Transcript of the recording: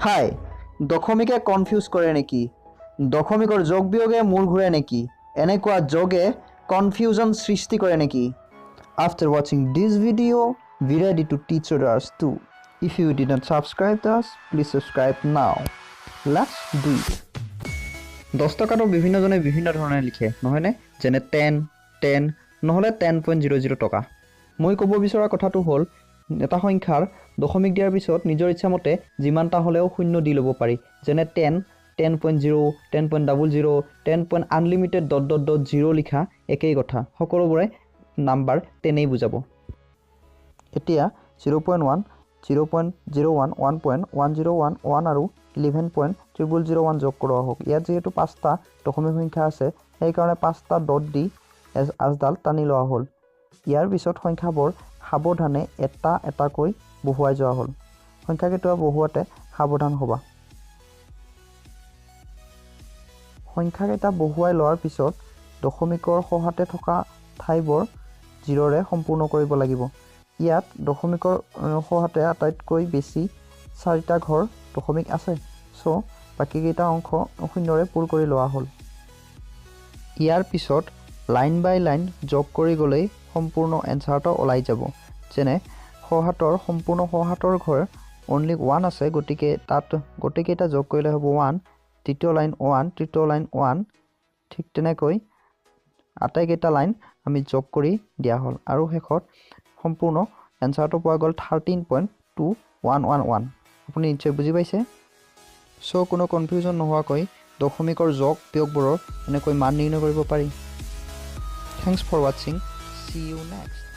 হাই দশমিকে confuse কৰে নেকি দশমিকৰ যোগ বিয়োগে মূৰ ঘূৰে নেকি এনেকুৱা যোগে কনফিউজন সৃষ্টি কৰে নেকি After watching this video be ready to teach others too if you did not subscribe to us please subscribe now let's do it 10 টকাটো বিভিন্নজনে বিভিন্ন ধৰণে লিখে নহয়নে যেনে 10 নহলে 10.00 টকা মই ক'ব বিচৰা কথাটো হ'ল এটা সংখ্যাৰ দশমিক দিয়াৰ পিছত নিজৰ ইচ্ছামতে যিমানটা হলেও শূন্য দি ল'ব পাৰি যেনে 10 10.0 10.00 10. unlimited ... লিখা একেই কথা সকলোবোৰে নাম্বাৰ 10 এই বুজাব এতিয়া 0.1 0.01 1.1011 আৰু 11.0001 যোগ কৰা হোক ইয়াত যেহেতু পাঁচটা দশমিক সংখ্যা আছে সেই কাৰণে পাঁচটা ডট দি আজদাল টানি লোৱা হ'ল ইয়াৰ পিছত সংখ্যাবোৰ সাৱধানে এটা এটাকৈ বহুৱাই যোৱা হ'ল সংখ্যাকেইটা বহুৱাতে সাৱধান হ'বা সংখ্যাকেইটা বহুৱাই লোৱাৰ পিছত দশমিকৰ সহাতে থকা ঠাইবোৰ 0 ৰে সম্পূৰ্ণ কৰিব লাগিব ইয়াত দশমিকৰ সহাতে আটাইতকৈ বেছি 4টা ঘৰ দশমিক আছে সো বাকি কেইটা অংশ 0 ৰে পূৰ কৰি লোৱা হ'ল ইয়াৰ পিছত লাইন বাই লাইন যোগ কৰি গলেই সম্পূৰ্ণ এনসাৰটো ওলাই যাব যেনে সহাতৰ সম্পূৰ্ণ সহাতৰ ঘৰ only 1 আছে গতিকে তাত গতিকেটা যোগ কৰিলে হ'ব 1 তৃতীয় লাইন 1 তৃতীয় লাইন 1 ঠিক তেনেকৈ আটাইকেটা লাইন আমি যোগ কৰি দিয়া হ'ল আৰু শেষত সম্পূৰ্ণ এনসাৰটো পোৱা গ'ল 13.2111 আপুনি নিশ্চয় বুজি পাইছে সো কোনো কনফিউজন নোহোৱাকৈ দশমিকৰ যোগ বিয়োগবোৰৰ এনেকৈ মান নিৰ্ণয় কৰিব পাৰি Thanks for watching. See you next.